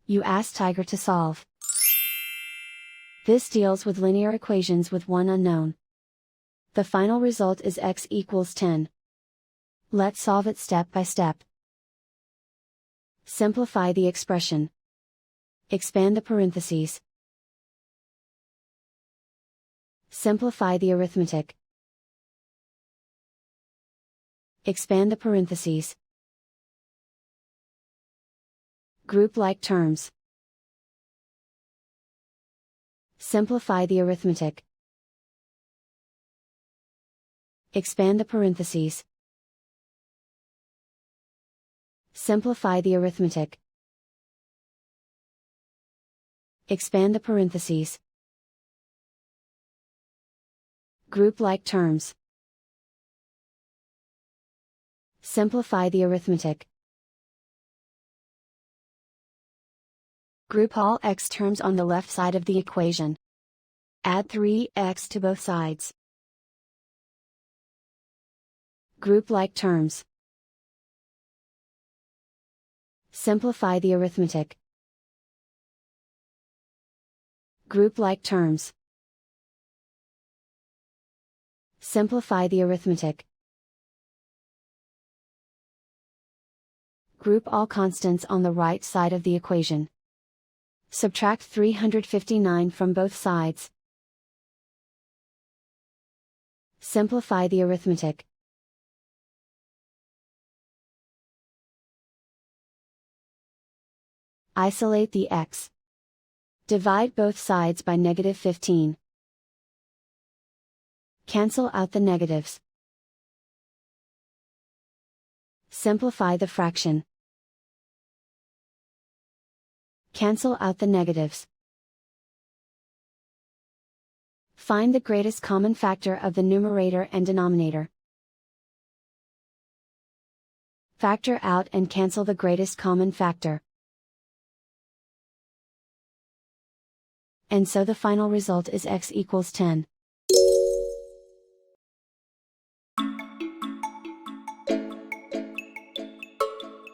You ask Tiger to solve. This deals with linear equations with one unknown. The final result is x equals 10. Let's solve it step by step. Simplify the expression. Expand the parentheses. Simplify the arithmetic. Expand the parentheses. Group like terms. Simplify the arithmetic. Expand the parentheses. Simplify the arithmetic. Expand the parentheses. Group like terms. Simplify the arithmetic. Group all x terms on the left side of the equation. Add 3x to both sides. Group like terms. Simplify the arithmetic. Group like terms. Simplify the arithmetic. Group all constants on the right side of the equation. Subtract 359 from both sides. Simplify the arithmetic. Isolate the x. Divide both sides by -15. Cancel out the negatives. Simplify the fraction. Cancel out the negatives. Find the greatest common factor of the numerator and denominator. Factor out and cancel the greatest common factor. And so the final result is x equals 10.